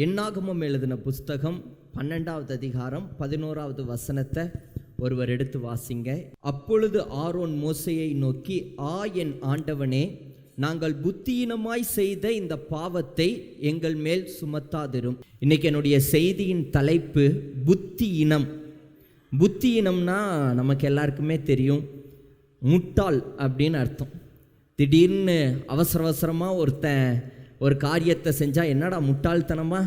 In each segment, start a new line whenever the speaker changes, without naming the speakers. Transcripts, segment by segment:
என்னாகமம் எழுதின புஸ்தகம் 12வது அதிகாரம் 11வது வசனத்தை ஒருவர் எடுத்து வாசிங்க. அப்பொழுது ஆரோன் மோசேயை நோக்கி, என் ஆண்டவனே, நாங்கள் புத்தியினமாய் செய்த இந்த பாவத்தை எங்கள் மேல் சுமத்தாதிரும். இன்னைக்கு என்னுடைய செய்தியின் தலைப்பு புத்தியினம். புத்தியினம்னா நமக்கு எல்லாருக்குமே தெரியும், முட்டாள் அப்படின்னு அர்த்தம். திடீர்னு அவசரமாக ஒருத்தன் ஒரு காரியத்தை செஞ்சால், என்னடா முட்டாள்தனமா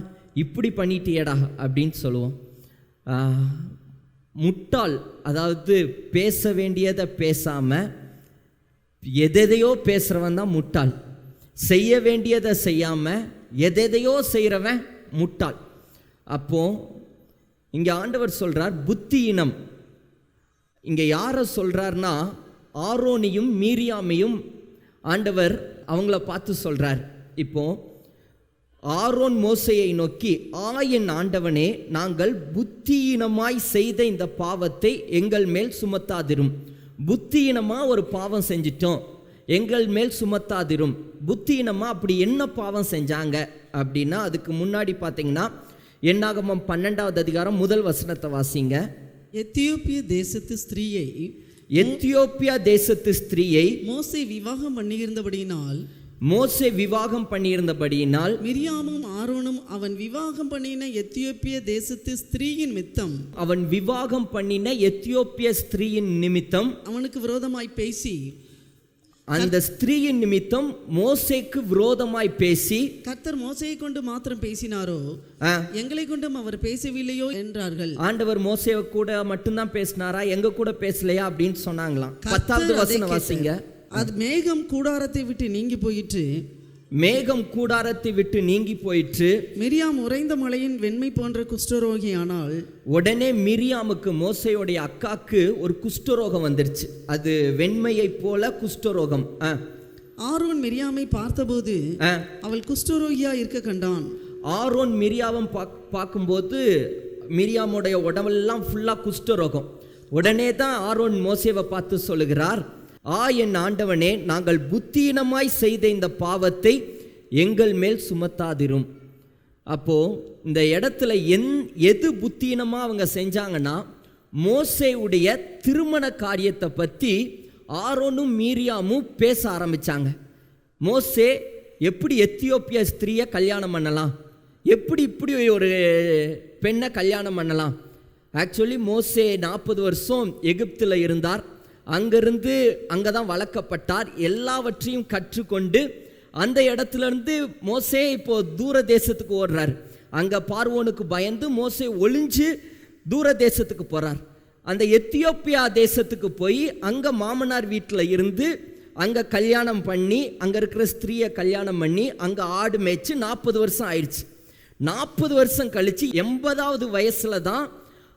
இப்படி பண்ணிட்டியடா அப்படின்னு சொல்லுவோம். முட்டாள் அதாவது பேச வேண்டியதை பேசாமல் எதையோ பேசுகிறவன் தான் முட்டாள். செய்ய வேண்டியதை செய்யாமல் எதையோ செய்கிறவன் முட்டாள். அப்போ இங்கே ஆண்டவர் சொல்கிறார் புத்தியினம். இங்கே யாரை சொல்கிறார்னா, ஆரோனையும் மீரியாமையும் ஆண்டவர் அவங்கள பார்த்து சொல்கிறார். இப்போ ஆரோன் மோசேயை நோக்கி, என் ஆண்டவனே, நாங்கள் புத்தியினமாய் செய்த இந்த பாவத்தை எங்கள் மேல் சுமத்தாதிரும். புத்தியினமாக ஒரு பாவம் செஞ்சிட்டோம், எங்கள் மேல் சுமத்தாதிரும். புத்தியினமாக அப்படி என்ன பாவம் செஞ்சாங்க அப்படின்னா, அதுக்கு முன்னாடி பார்த்தீங்கன்னா என்னாகமம் 12வது அதிகாரம் 1 வசனத்தை வாசிங்க.
எத்தியோப்பியா தேசத்து ஸ்திரீயை மோசே விவாகம் பண்ணியிருந்தபடியினால்
மிரியாமும்
ஆரோனும் அவன் விவாகம் பண்ணின எத்தியோப்பிய தேசத்து ஸ்திரீயின் நிமித்தம் அவனுக்கு விரோதமாய் பேசி,
அந்த ஸ்திரீயின் நிமித்தம் மோசேக்கு விரோதமாய் பேசி,
கர்த்தர் மோசேயை கொண்டு மாத்திரம் பேசினாரோ, எங்களை கொண்டும் அவர் பேசவில்லையோ என்றார்கள்.
ஆண்டவர் மோசேவை கூட மட்டும்தான் பேசினாரா, எங்க கூட பேசலையா அப்படின்னு சொன்னாங்களாம். 10வது வசனம் வாசிங்க.
அது மேகம் கூடாரத்தை விட்டு நீங்கி போயிற்று. மிரியாம் உறைந்த மலையின் வெண்மை போன்ற குஷ்டரோகி ஆனால்,
உடனே மிரியாமுக்கு, மோசேயோடைய அக்காக்கு ஒரு குஷ்டரோகம் வந்துருச்சு. அது வெண்மையை போல குஷ்டரோகம்.
ஆரோன் மிரியாமை பார்த்தபோது அவள் குஷ்டரோகியா இருக்க கண்டான்.
ஆரோன் மிரியாவும் பார்க்கும்போது மிரியாமுடைய உடம்பெல்லாம் ஃபுல்லா குஷ்டரோகம். உடனே தான் ஆரோன் மோசேவை பார்த்து சொல்லுகிறார், என் ஆண்டவனே, நாங்கள் புத்தியினமாய் செய்த இந்த பாவத்தை எங்கள் மேல் சுமத்தாதிரும். அப்போ இந்த இடத்துல எது புத்தியினமா அவங்க செஞ்சாங்கன்னா, மோசேவுடைய திருமண காரியத்தை பற்றி ஆரோனும் மீரியாமும் பேச ஆரம்பிச்சாங்க. மோசே எப்படி எத்தியோப்பிய ஸ்திரீயை கல்யாணம் பண்ணலாம், எப்படி இப்படி ஒரு பெண்ணை கல்யாணம் பண்ணலாம். ஆக்சுவலி மோசே 40 வருஷம் எகிப்தில் இருந்தார். அங்கிருந்து அங்கே தான் வளர்க்கப்பட்டார். எல்லாவற்றையும் கற்றுக்கொண்டு அந்த இடத்துலேருந்து மோசே இப்போ தூர தேசத்துக்கு ஓடுறார். அங்கே பார்வோனுக்கு பயந்து மோசே ஒளிஞ்சு தூர தேசத்துக்கு போகிறார். அந்த எத்தியோப்பியா தேசத்துக்கு போய் அங்கே மாமனார் வீட்டில் இருந்து அங்கே கல்யாணம் பண்ணி, அங்கே இருக்கிற ஸ்திரீயை கல்யாணம் பண்ணி அங்கே ஆடு மேய்ச்சி 40 வருஷம் ஆயிடுச்சு. 40 வருஷம் கழித்து 80வது வயசில் தான்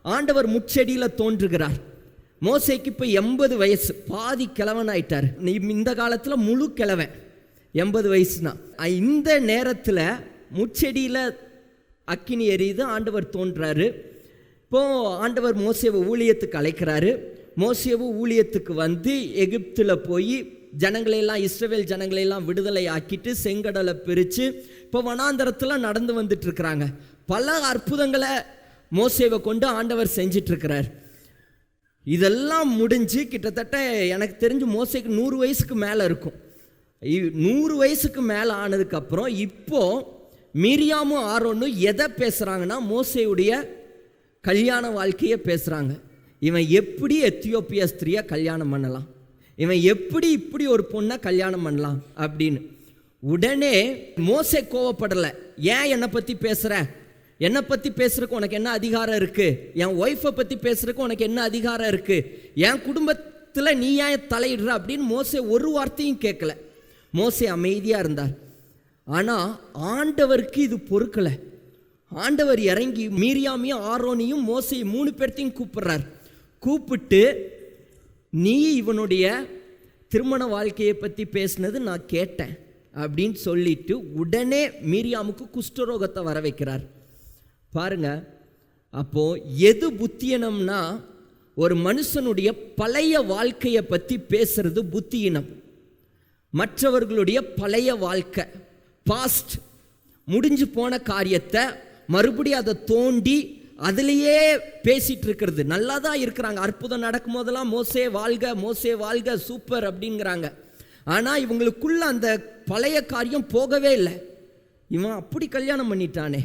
ஆண்டவர் முச்செடியில் தோன்றுகிறார். மோசேக்கு இப்போ 80 வயசு, பாதி கிழவன் ஆயிட்டார். இந்த காலத்தில் முழு கிழவன் 80 வயசுனா. இந்த நேரத்தில் முச்செடியில் அக்கினி எரியுது, ஆண்டவர் தோன்றாரு. இப்போது ஆண்டவர் மோசேவை ஊழியத்துக்கு அழைக்கிறாரு. மோசேவும் ஊழியத்துக்கு வந்து எகிப்தில் போய் ஜனங்களையெல்லாம், இஸ்ரவேல் ஜனங்களையெல்லாம் விடுதலை ஆக்கிட்டு செங்கடலை பிரித்து இப்போ வனாந்தரத்தில் நடந்து வந்துட்டு இருக்கிறாங்க. பல அற்புதங்களை மோசேவை கொண்டு ஆண்டவர் செஞ்சிட்ருக்கிறார். இதெல்லாம் முடிஞ்சு கிட்டத்தட்ட எனக்கு தெரிஞ்சு மோசேக்கு 100 வயசுக்கு மேலே இருக்கும். 100 வயசுக்கு மேலே ஆனதுக்கப்புறம் இப்போது மிரியாமும் ஆரோனும் எதை பேசுகிறாங்கன்னா, மோசேயுடைய கல்யாண வாழ்க்கையை பேசுகிறாங்க. இவன் எப்படி எத்தியோப்பியா ஸ்திரீயை கல்யாணம் பண்ணலாம், இவன் எப்படி இப்படி ஒரு பொண்ணை கல்யாணம் பண்ணலாம் அப்படின்னு. உடனே மோசே கோவப்படலை. ஏன் என்னை பற்றி பேசுகிற, என்னை பற்றி பேசுறதுக்கு உனக்கு என்ன அதிகாரம் இருக்குது, என் ஒய்ஃபை பற்றி பேசுறதுக்கு உனக்கு என்ன அதிகாரம் இருக்குது, என் குடும்பத்தில் நீ ஏன் தலையிடுற அப்படின்னு மோசே ஒரு வார்த்தையும் கேட்கல. மோசே அமைதியாக இருந்தார். ஆனால் ஆண்டவருக்கு இது பொறுக்கலை. ஆண்டவர் இறங்கி மீரியாமையும் ஆரோனையும் மோசையும் 3 பேர்த்தையும் கூப்பிடுறார். கூப்பிட்டு, நீ இவனுடைய திருமண வாழ்க்கையை பற்றி பேசினது நான் கேட்டேன் அப்படின்னு சொல்லிட்டு உடனே மீரியாமுக்கு குஷ்டரோகத்தை வர வைக்கிறார். பாருங்க, அப்போ எது புத்தியினம்னா, ஒரு மனுஷனுடைய பழைய வாழ்க்கையை பற்றி பேசுறது புத்தியினம். மற்றவர்களுடைய பழைய வாழ்க்கை, பாஸ்ட், முடிஞ்சு போன காரியத்தை மறுபடியும் அதை தோண்டி அதுலேயே பேசிட்டு இருக்கிறது. நல்லா தான் இருக்கிறாங்க, அற்புதம் நடக்கும் போதெல்லாம் மோசே வாழ்க மோசே வாழ்க சூப்பர் அப்படிங்கிறாங்க. ஆனால் இவங்களுக்குள்ள அந்த பழைய காரியம் போகவே இல்லை. இவன் அப்படி கல்யாணம் பண்ணிட்டானே,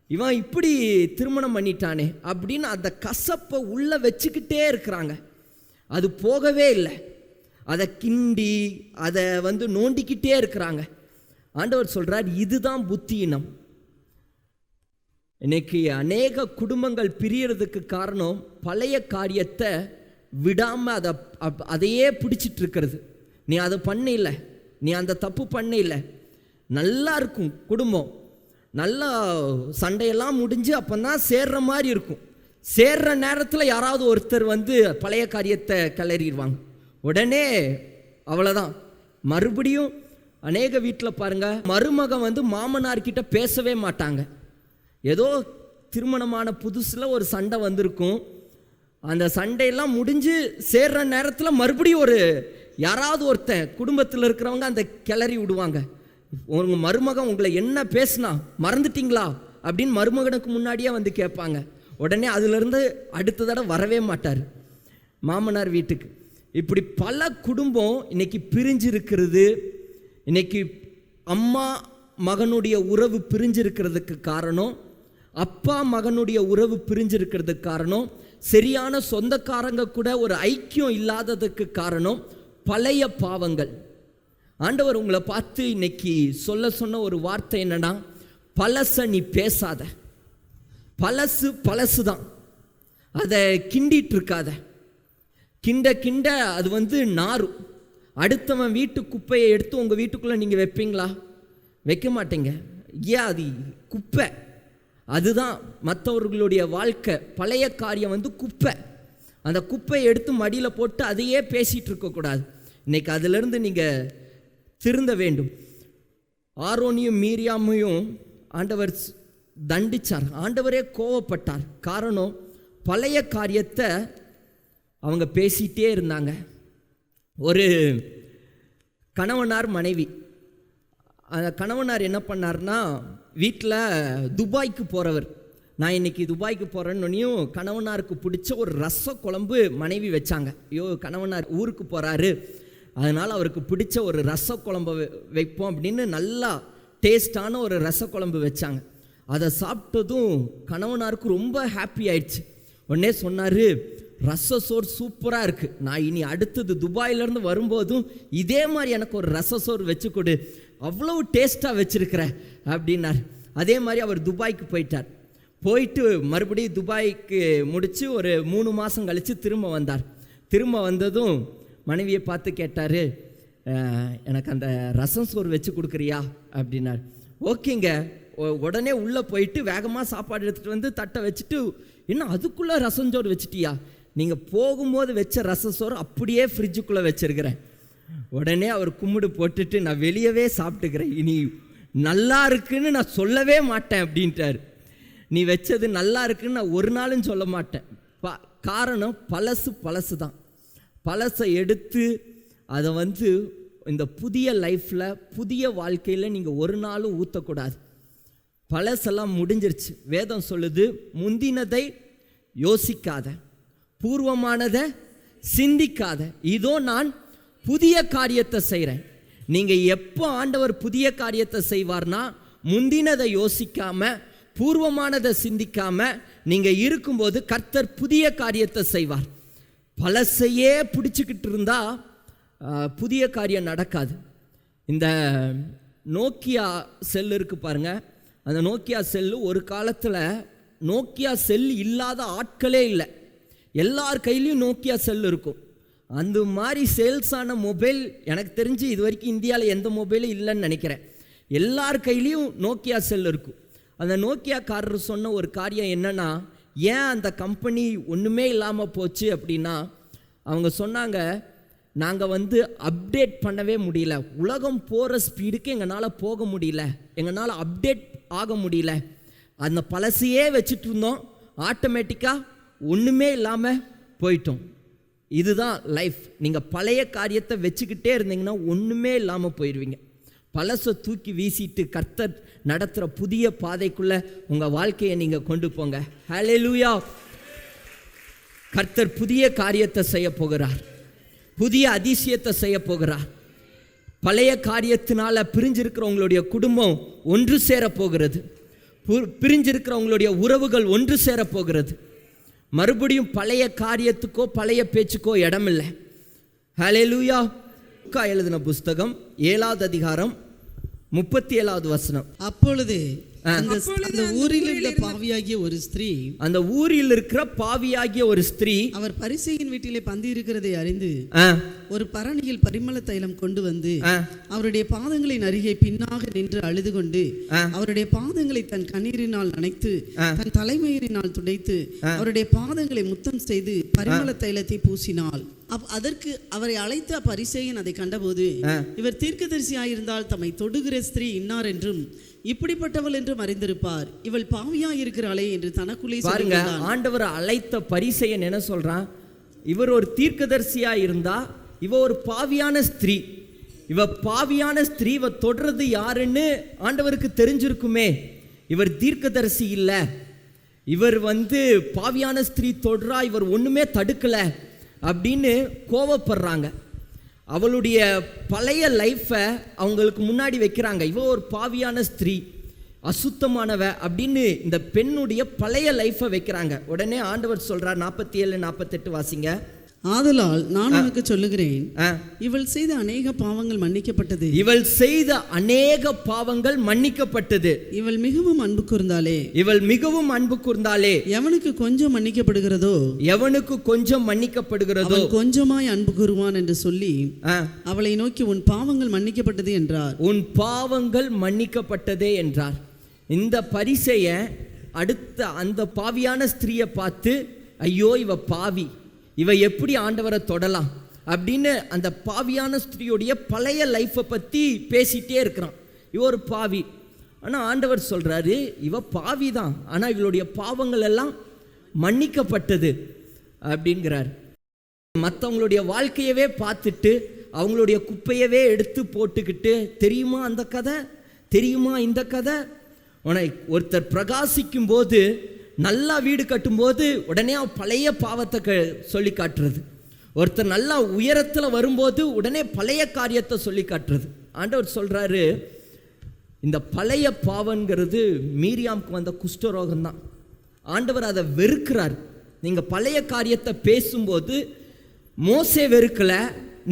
இவன் இப்படி திருமணம் பண்ணிட்டானே அப்படின்னு அந்த கசப்பை உள்ள வச்சுக்கிட்டே இருக்கிறாங்க. அது போகவே இல்லை. அதை கிண்டி அதை நோண்டிக்கிட்டே இருக்கிறாங்க. ஆண்டவர் சொல்றார், இதுதான் புத்தியினம். இன்னைக்கு அநேக குடும்பங்கள் பிரியறதுக்கு காரணம் பழைய காரியத்தை விடாமல் அதையே பிடிச்சிட்டு இருக்கிறது. நீ அதை பண்ணல, நீ அந்த தப்பு பண்ணல, நல்லா இருக்கும் குடும்பம், நல்லா சண்டையெல்லாம் முடிஞ்சு அப்போ தான் சேர்ற மாதிரி இருக்கும். சேர்ற நேரத்தில் யாராவது ஒருத்தர் பழைய காரியத்தை கிளறிடுவாங்க. உடனே அவ்வளோதான். மறுபடியும் அநேக வீட்டில் பாருங்கள், மருமகன் மாமனார்கிட்ட பேசவே மாட்டாங்க. ஏதோ திருமணமான புதுசில் ஒரு சண்டை வந்திருக்கும், அந்த சண்டையெல்லாம் முடிஞ்சு சேர்ற நேரத்தில் மறுபடியும் யாராவது ஒருத்தன் குடும்பத்தில் இருக்கிறவங்க அந்த கிளறி விடுவாங்க. உங்கள் மருமகன் உங்களை என்ன பேசுனா மறந்துட்டீங்களா அப்படின்னு மருமகனுக்கு முன்னாடியே கேட்பாங்க. உடனே அதுலேருந்து அடுத்த தடவை வரவே மாட்டார் மாமனார் வீட்டுக்கு. இப்படி பல குடும்பம் இன்னைக்கு பிரிஞ்சிருக்கிறது. இன்னைக்கு அம்மா மகனுடைய உறவு பிரிஞ்சிருக்கிறதுக்கு காரணம், அப்பா மகனுடைய உறவு பிரிஞ்சிருக்கிறதுக்கு காரணம், சரியான சொந்தக்காரங்க கூட ஒரு ஐக்கியம் இல்லாததுக்கு காரணம் பழைய பாவங்கள். ஆண்டவர் உங்களை பார்த்து இன்னைக்கு சொன்ன ஒரு வார்த்தை என்னன்னா, பழச நீ பேசாத. பழசு தான், அதை கிண்டிட்டு இருக்காத. கிண்ட அது நாரும். அடுத்தவன் வீட்டு குப்பையை எடுத்து உங்கள் வீட்டுக்குள்ளே நீங்கள் வைப்பீங்களா? வைக்க மாட்டீங்க. ஏன்? அது குப்பை. அதுதான் மற்றவர்களுடைய வாழ்க்கை. பழைய காரியம் குப்பை. அந்த குப்பையை எடுத்து மடியில் போட்டு அதையே பேசிகிட்டு இருக்கக்கூடாது. இன்னைக்கு அதிலிருந்து நீங்கள் திருந்த வேண்டும். ஆரோனியும் மீரியாமையும் ஆண்டவர் தண்டிச்சார், ஆண்டவரே கோவப்பட்டார். காரணம், பழைய காரியத்தை அவங்க பேசிகிட்டே இருந்தாங்க. ஒரு கணவனார் மனைவி, அந்த கணவனார் என்ன பண்ணார்னா, வீட்டில் துபாய்க்கு போகிறவர், நான் இன்றைக்கி துபாய்க்கு போகிறேன்னொன்னையும் கணவனாருக்கு பிடிச்ச ஒரு ரச குழம்பு மனைவி வச்சாங்க. ஐயோ, கணவனார் ஊருக்கு போகிறாரு, அதனால் அவருக்கு பிடிச்ச ஒரு ரச குழம்பு வைப்போம் அப்படின்னு நல்லா டேஸ்டான ஒரு ரச குழம்பு வச்சாங்க. அதை சாப்பிட்டதும் கணவனாருக்கு ரொம்ப ஹாப்பி ஆயிடுச்சு. உடனே சொன்னார், ரச சோறு சூப்பராக இருக்குது, நான் இனி அடுத்தது துபாயிலேருந்து வரும்போதும் இதே மாதிரி எனக்கு ஒரு ரச சோறு வச்சு கொடு, அவ்வளோ டேஸ்ட்டாக வச்சுருக்கிற அப்படின்னார். அதே மாதிரி அவர் துபாய்க்கு போயிட்டு மறுபடியும் துபாய்க்கு முடித்து ஒரு 3 மாதம் கழித்து திரும்ப வந்தார். திரும்ப வந்ததும் மனைவியை பார்த்து கேட்டார், எனக்கு அந்த ரசம் சோறு வச்சு கொடுக்குறியா அப்படின்னார். ஓகேங்க. உடனே உள்ளே போயிட்டு வேகமாக சாப்பாடு எடுத்துகிட்டு தட்டை வச்சுட்டு, இன்னும் அதுக்குள்ளே ரசஞ்சோறு வச்சுட்டியா? நீங்கள் போகும்போது வச்ச ரசசோறு அப்படியே ஃப்ரிட்ஜுக்குள்ளே வச்சுருக்கிறேன். உடனே அவர் கும்பிடு போட்டுட்டு, நான் வெளியவே சாப்பிட்டுக்கிறேன், இனி நல்லா இருக்குன்னு நான் சொல்லவே மாட்டேன் அப்படின்ட்டார். நீ வச்சது நல்லா இருக்குன்னு நான் ஒரு நாளும் சொல்ல மாட்டேன். காரணம், பழசு தான். பழசை எடுத்து அதை இந்த புதிய லைஃப்பில், புதிய வாழ்க்கையில் நீங்கள் ஒரு நாளும் ஊற்றக்கூடாது. பழசெல்லாம் முடிஞ்சிருச்சு. வேதம் சொல்லுது, முந்தினதை யோசிக்காத, பூர்வமானதை சிந்திக்காத, இதோ நான் புதிய காரியத்தை செய்கிறேன். நீங்கள் எப்போ ஆண்டவர் புதிய காரியத்தை செய்வார்னா, முந்தினதை யோசிக்காம, பூர்வமானதை சிந்திக்காம நீங்கள் இருக்கும்போது கர்த்தர் புதிய காரியத்தை செய்வார். பழசையே பிடிச்சிக்கிட்டு இருந்தால் புதிய காரியம் நடக்காது. இந்த நோக்கியா செல் இருக்குது பாருங்கள், அந்த நோக்கியா செல்லு ஒரு காலத்தில் நோக்கியா செல் இல்லாத ஆட்களே இல்லை. எல்லார் கையிலையும் நோக்கியா செல் இருக்கும். அந்த மாதிரி சேல்ஸான மொபைல் எனக்கு தெரிஞ்சு இது வரைக்கும் இந்தியாவில் எந்த மொபைலும் இல்லைன்னு நினைக்கிறேன். எல்லார் கையிலையும் நோக்கியா செல் இருக்கும். அந்த நோக்கியாக்காரர் சொன்ன ஒரு காரியம் என்னென்னா, ஏன் அந்த கம்பெனி ஒன்றுமே இல்லாமல் போச்சு அப்படின்னா, அவங்க சொன்னாங்க, நாங்கள் அப்டேட் பண்ணவே முடியல, உலகம் போகிற ஸ்பீடுக்கு எங்களால் போக முடியல, எங்களால் அப்டேட் ஆக முடியல, அந்த பழசையே வச்சுட்டு இருந்தோம், ஆட்டோமேட்டிக்காக ஒன்றுமே இல்லாமல் போயிட்டோம். இதுதான் லைஃப். நீங்கள் பழைய காரியத்தை வச்சுக்கிட்டே இருந்தீங்கன்னா ஒன்றுமே இல்லாமல் போயிடுவீங்க. பழசை தூக்கி வீசிட்டு கர்த்தர் நடத்துகிற புதிய பாதைக்குள்ள உங்கள் வாழ்க்கையை நீங்கள் கொண்டு போங்க. ஹல்லேலூயா. கர்த்தர் புதிய காரியத்தை செய்ய போகிறார், புதிய அதிசயத்தை செய்ய போகிறார். பழைய காரியத்தினால பிரிஞ்சிருக்கிற உங்களுடைய குடும்பம் ஒன்று சேர போகிறது, பிரிஞ்சிருக்கிற உங்களுடைய உறவுகள் ஒன்று சேர போகிறது. மறுபடியும் பழைய காரியத்துக்கோ பழைய பேச்சுக்கோ இடமில்லை. ஹல்லேலூயா. லூக்கா எழுதின புஸ்தகம் 7வது அதிகாரம் 37வது வசனம்.
அப்பொழுது அந்த ஊரில் இருந்த பாவியாகிய ஒரு ஸ்திரீ,
அந்த ஊரில் இருக்கிற பாவியாகிய ஒரு ஸ்திரீ
அவர் பரிசேயன் வீட்டிலே பந்தி இருக்கிறதை அறிந்து ஒரு பரணியில் பரிமள தைலம் கொண்டு வந்து அவருடைய பாதங்களின் அருகே பின்னாக நின்று அழுது கொண்டு அவருடைய பாதங்களை தன் கண்ணீரினால் நனைத்து தன் தலைமயிரினால் துடைத்து அவருடைய பாதங்களை முத்தம் செய்து பரிமள தைலத்தை பூசினாள். அதற்கு அவரை அழைத்த பரிசேயன் அதை கண்டபோது, இவர் தீர்க்கதரிசியாயிருந்தால் தம்மை தொடுகிற ஸ்திரீ இன்னார் என்றும் இப்படிப்பட்டவள் என்றும் அறிந்திருப்பார், இவள் பாவியாயிருக்கிறாளே என்று தனக்குள்ளே
பாருங்க. ஆண்டவர் அழைத்த பரிசேயன் என்ன சொல்றான்? இவர் ஒரு தீர்க்கதரிசியா இருந்தா இவ ஒரு பாவியான ஸ்திரீ, இவ பாவியான ஸ்திரீ, இவ தொடர்றது யாருன்னு ஆண்டவருக்கு தெரிஞ்சிருக்குமே. இவர் தீர்க்கதரிசி இல்ல, இவர் பாவியான ஸ்திரீ தொடரா, இவர் ஒண்ணுமே தடுக்கல அப்படின்னு கோவப்படுறாங்க. அவளுடைய பழைய லைஃப்பை அவங்களுக்கு முன்னாடி வைக்கிறாங்க. இவ ஒரு பாவியான ஸ்திரீ, அசுத்தமானவ அப்படின்னு இந்த பெண்ணுடைய பழைய லைஃப்பை வைக்கிறாங்க. உடனே ஆண்டவர் சொல்றார், 47 48 வாசிங்க.
ஆதலால் நான் உனக்கு சொல்லுகிறேன், இவள் செய்த அநேக பாவங்கள் மன்னிக்கப்பட்டது,
இவள் செய்த அநேக பாவங்கள் மன்னிக்கப்பட்டது.
இவள் மிகவும் அன்பு கூர்ந்தாளே,
இவள் மிகவும் அன்பு கூர்ந்தாளே.
எவனுக்கு கொஞ்சம் மன்னிக்கப்படுகிறதோ
எவனுக்கு கொஞ்சம் மன்னிக்கப்படுகிறதோ
அவன் கொஞ்சமாய் அன்பு கூறுவான் என்று சொல்லி அவளை நோக்கி உன் பாவங்கள் மன்னிக்கப்பட்டது என்றார்.
உன் பாவங்கள் மன்னிக்கப்பட்டதே என்றார். இந்த பரிசேயன் அடுத்த அந்த பாவியான ஸ்திரீயை பார்த்து, ஐயோ இவ பாவி, இவ எப்படி ஆண்டவரை தொடலாம் அப்படின்னு அந்த பாவியான ஸ்திரீயுடைய பழைய லைஃப்பை பற்றி பேசிகிட்டே இருக்கிறான். இவ ஒரு பாவி. ஆனால் ஆண்டவர் சொல்கிறாரு, இவ பாவி தான், ஆனால் இவளுடைய பாவங்கள் எல்லாம் மன்னிக்கப்பட்டது அப்படிங்கிறார். மற்றவங்களுடைய வாழ்க்கையவே பார்த்துட்டு அவங்களுடைய குப்பையவே எடுத்து போட்டுக்கிட்டு, தெரியுமா அந்த கதை, தெரியுமா இந்த கதை. ஒருத்தர் பிரகாசிக்கும் போது, நல்லா வீடு கட்டும்போது உடனே பழைய பாவத்தை சொல்லி காட்டுறது. ஒருத்தர் நல்லா உயரத்தில் வரும்போது உடனே பழைய காரியத்தை சொல்லி காட்டுறது. ஆண்டவர் சொல்கிறாரு, இந்த பழைய பாவங்கிறது மீரியாமுக்கு வந்த குஷ்டரோகம் தான். ஆண்டவர் அதை வெறுக்கிறார். நீங்கள் பழைய காரியத்தை பேசும்போது மோசே வெறுக்கலை,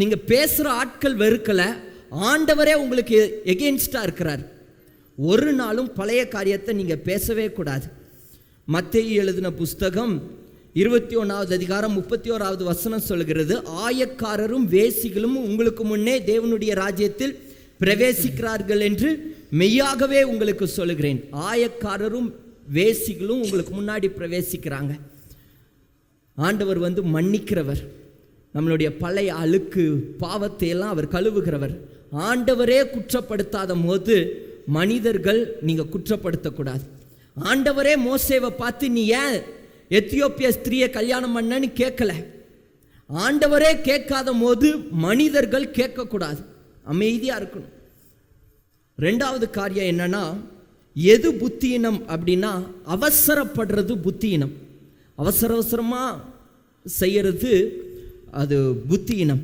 நீங்கள் பேசுகிற ஆட்கள் வெறுக்கலை, ஆண்டவரே உங்களுக்கு எகெயின்ஸ்டாக இருக்கிறார். ஒரு நாளும் பழைய காரியத்தை நீங்கள் பேசவே கூடாது. மத்தேயு எழுதின புஸ்தகம் 21வது அதிகாரம் 31வது வசனம் சொல்கிறது, ஆயக்காரரும் வேசிகளும் உங்களுக்கு முன்னே தேவனுடைய ராஜ்யத்தில் பிரவேசிக்கிறார்கள் என்று மெய்யாகவே உங்களுக்கு சொல்லுகிறேன். ஆயக்காரரும் வேசிகளும் உங்களுக்கு முன்னாடி பிரவேசிக்கிறாங்க. ஆண்டவர் மன்னிக்கிறவர், நம்மளுடைய பழைய அழுக்கு பாவத்தை எல்லாம் அவர் கழுவுகிறவர். ஆண்டவரே குற்றப்படுத்தாத போது மனிதர்கள் நீங்கள் குற்றப்படுத்தக்கூடாது. ஆண்டவரே மோசேவை பார்த்து நீ ஏன் எத்தியோப்பிய ஸ்திரீயை கல்யாணம் பண்ணன்னு கேட்கல. ஆண்டவரே கேட்காத போது மனிதர்கள் கேட்கக்கூடாது, அமைதியாக இருக்கணும். ரெண்டாவது காரியம் என்னன்னா, எது புத்தியினம் அப்படின்னா, அவசரப்படுறது புத்தியினம். அவசரமாக செய்யறது அது புத்தியினம்.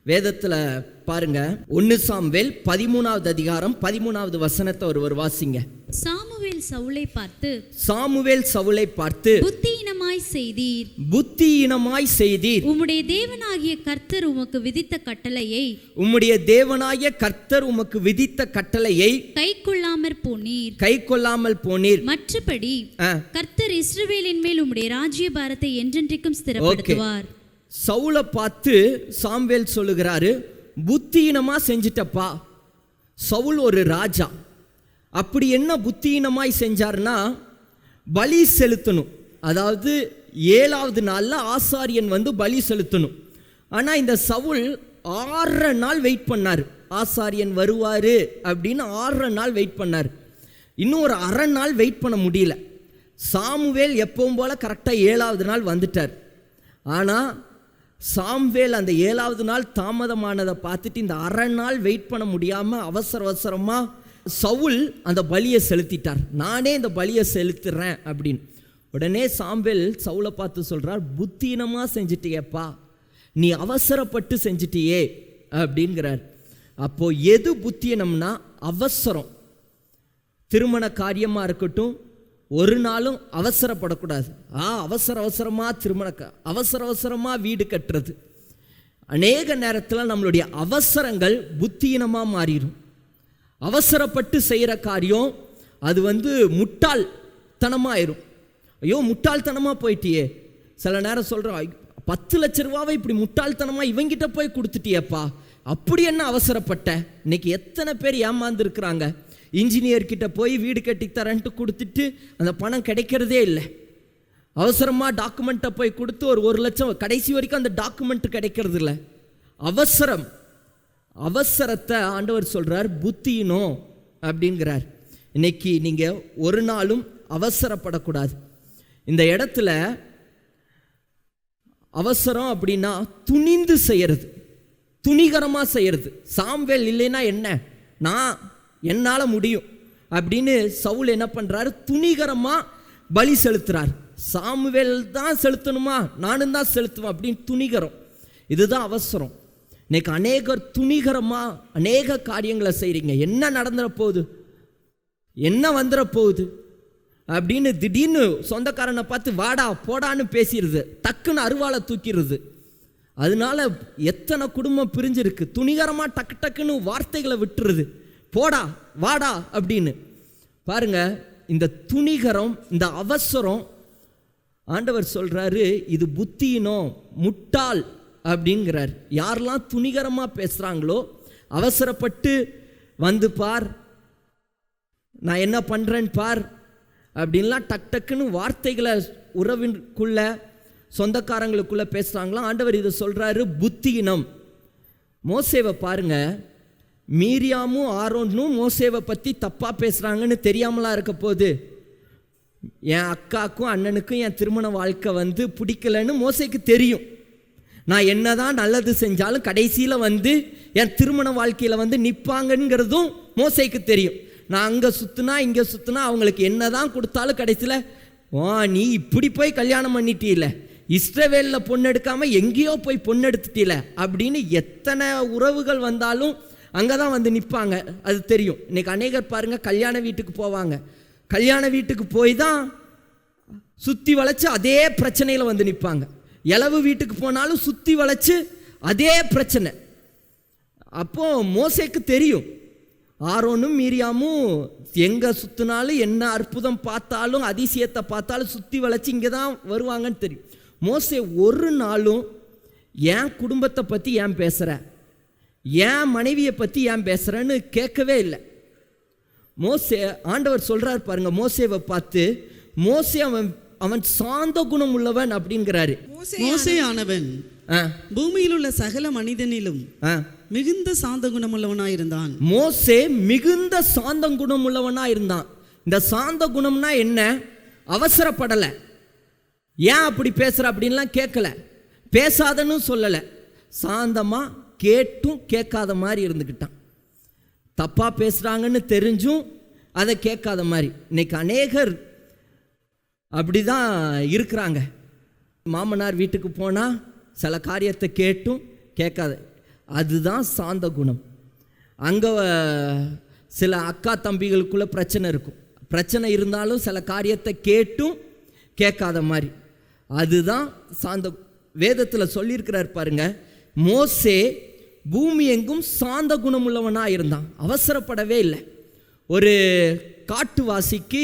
வேதத்தில் பாருங்க, 1 சாமுவேல் 13வது அதிகாரம் 13வது வசனத்தை ஒருவர் வாசிங்க.
சாமுவேல் சவுலை பார்த்து புத்தியினமாய் செய்தீர், உம்முடைய தேவனாகிய கர்த்தர் உமக்கு விதித்த கட்டளையை கைக்கொள்ளாமற் போனீர். மற்றபடி கர்த்தர் இஸ்ரவேலின் மேல் உம்முடைய ராஜ்யபாரத்தை என்றென்றைக்கும் ஸ்திரப்படுத்துவார்.
சவுலை பார்த்து சாமுவேல் சொல்லுகிறாரு, புத்தியினமா செஞ்சிட்டப்பா. சவுல் ஒரு ராஜா. அப்படி என்ன புத்தியினமாய் செஞ்சார்னா, பலி செலுத்தணும். அதாவது 7வது நாளில் ஆசாரியன் பலி செலுத்தணும். ஆனால் இந்த சவுல் 6 நாள் வெயிட் பண்ணார். ஆசாரியன் வருவார் அப்படின்னு 6 நாள் வெயிட் பண்ணார். இன்னும் ஒரு அரை நாள் வெயிட் பண்ண முடியல. சாமுவேல் எப்பவும் போல கரெக்டாக 7வது நாள் வந்துட்டார். ஆனால் சாம்வேல் அந்த 7வது நாள் தாமதமானதை பார்த்துட்டு இந்த அரை நாள் வெயிட் பண்ண முடியாமல் அவசரமாக சவுல் அந்த பலியை செலுத்திட்டார். நானே இந்த பலியை செலுத்துறேன் அப்படின்னு. உடனே சாம்வேல் சவுலை பார்த்து சொல்கிறார், புத்தீனமாக செஞ்சிட்டியப்பா, நீ அவசரப்பட்டு செஞ்சிட்டியே அப்படிங்கிறார். அப்போது எது புத்தீனம்னா அவசரம். திருமண காரியமாக இருக்கட்டும், ஒரு நாளும் அவசரப்படக்கூடாது. அவசரமாக அவசரமாக வீடு கட்டுறது. அநேக நேரத்தில் நம்மளுடைய அவசரங்கள் புத்தீனமாக மாறிடும். அவசரப்பட்டு செய்கிற காரியம் அது முட்டாள்தனமாயிரும். ஐயோ முட்டாள்தனமாக போயிட்டியே. சில நேரம் சொல்கிறோம், 10 லட்ச ரூபாவை இப்படி முட்டாள்தனமாக இவங்கிட்ட போய் கொடுத்துட்டியப்பா, அப்படி என்ன அவசரப்பட்ட? இன்னைக்கு எத்தனை பேர் ஏமாந்துருக்குறாங்க. இன்ஜினியர்கிட்ட போய் வீடு கட்டி தரேன்ட்டு கொடுத்துட்டு அந்த பணம் கிடைக்கிறதே இல்லை. அவசரமாக டாக்குமெண்ட்டை போய் கொடுத்து ஒரு 1 லட்சம், கடைசி வரைக்கும் அந்த டாக்குமெண்ட் கிடைக்கிறது இல்லை. அவசரத்தை ஆண்டவர் சொல்கிறார் புத்தியினோ அப்படிங்கிறார். இன்னைக்கு நீங்கள் ஒரு நாளும் அவசரப்படக்கூடாது. இந்த இடத்துல அவசரம் அப்படின்னா துணிந்து செய்யறது, துணிகரமாக செய்யறது. சாம்வேல் இல்லைன்னா என்ன, என்னால் முடியும் அப்படின்னு சவுல் என்ன பண்ணுறாரு, துணிகரமாக பலி செலுத்துறார். சாமுவேல் தான் செலுத்தணுமா, நானும் தான் செலுத்துவேன் அப்படின்னு துணிகரம். இதுதான் அவசரம். இன்னைக்கு அநேகர் துணிகரமாக அநேக காரியங்களை செய்கிறீங்க. என்ன நடந்துட போகுது, என்ன வந்துட போகுது அப்படின்னு திடீர்னு சொந்தக்காரனை பார்த்து வாடா போடான்னு பேசிடுது, டக்குன்னு அருவாளை தூக்கிடுது. அதனால எத்தனை குடும்பம் பிரிஞ்சிருக்கு. துணிகரமாக டக்குன்னு வார்த்தைகளை விட்டுருது, போடா வாடா அப்படின்னு. பாருங்க, இந்த துணிகரம், இந்த அவசரம், ஆண்டவர் சொல்றாரு இது புத்தியினோ, முட்டாள் அப்படிங்கிறார். யாரெல்லாம் துணிகரமாக பேசுகிறாங்களோ, அவசரப்பட்டு வந்து பார், நான் என்ன பண்ணுறேன்னு பார் அப்படின்லாம் டக்குன்னு வார்த்தைகளை உறவிற்குள்ள சொந்தக்காரங்களுக்குள்ள பேசுகிறாங்களோ, ஆண்டவர் இதை சொல்கிறாரு புத்தியினம். மோசேவை பாருங்க, மீரியாமும் ஆரோனும் மோசேவை பற்றி தப்பாக பேசுகிறாங்கன்னு தெரியாமலாம் இருக்க போது. என் அக்காக்கும் அண்ணனுக்கும் என் திருமண வாழ்க்கை பிடிக்கலன்னு மோசேக்கு தெரியும். நான் என்னதான் நல்லது செஞ்சாலும் கடைசியில் என் திருமண வாழ்க்கையில் நிற்பாங்கங்கிறதும் மோசேக்கு தெரியும். நான் அங்கே சுற்றுனா இங்கே சுற்றுனா அவங்களுக்கு என்ன தான் கொடுத்தாலும் கடைசியில் நீ இப்படி போய் கல்யாணம் பண்ணிட்டீல, இஸ்ரவேலில் பொண்ணு எடுக்காமல் எங்கேயோ போய் பொண்ணு எடுத்துட்டீல அப்படின்னு எத்தனை உறவுகள் வந்தாலும் அங்கே தான் நிற்பாங்க. அது தெரியும். இன்றைக்கி அநேகர் பாருங்கள், கல்யாண வீட்டுக்கு போவாங்க, கல்யாண வீட்டுக்கு போய் தான் சுற்றி வளைச்சு அதே பிரச்சனையில் நிற்பாங்க. இளவு வீட்டுக்கு போனாலும் சுற்றி வளைச்சு அதே பிரச்சனை. அப்போது மோசேக்கு தெரியும், ஆரோனும் மீரியாமும் எங்கே சுற்றினாலும் என்ன அற்புதம் பார்த்தாலும் அதிசயத்தை பார்த்தாலும் சுற்றி வளைச்சு இங்கே தான் வருவாங்கன்னு தெரியும். மோசே ஒரு நாளும் என் குடும்பத்தை பற்றி ஏன் பேசுகிற, என் மனைவியை பற்றி ஏன் பேசுகிறேன்னு கேட்கவே இல்லை. மோசே, ஆண்டவர் சொல்கிறார் பாருங்க மோசேவை பார்த்து, மோசே அவன் சாந்த குணம் உள்ளவன் அப்படிங்கிறாரு.
மோசே ஆனவன் பூமியில் உள்ள சகல மனிதனிலும் மிகுந்த சாந்த குணம் உள்ளவனாயிருந்தான்.
மோசே மிகுந்த சாந்த குணம் உள்ளவனாயிருந்தான். இந்த சாந்த குணம்னா என்ன, அவசரப்படலை, ஏன் அப்படி பேசுற அப்படின்லாம் கேட்கல, பேசாதன்னு சொல்லலை, சாந்தமாக கேட்டும் கேட்காத மாதிரி இருந்துக்கிட்டான். தப்பாக பேசுகிறாங்கன்னு தெரிஞ்சும் அதை கேட்காத மாதிரி. இன்னைக்கு அநேகர் அப்படி தான் இருக்கிறாங்க. மாமனார் வீட்டுக்கு போனால் சில காரியத்தை கேட்டும் கேட்காத, அதுதான் சாந்த குணம். அங்கே சில அக்கா தம்பிகளுக்குள்ளே பிரச்சனை இருக்கும், பிரச்சனை இருந்தாலும் சில காரியத்தை கேட்டும் கேட்காத மாதிரி, அதுதான் சாந்த. வேதத்தில் சொல்லியிருக்கிறார் பாருங்க, மோசே பூமி எங்கும் சாந்த குணம் உள்ளவனாக இருந்தான், அவசரப்படவே இல்லை. ஒரு காட்டுவாசிக்கு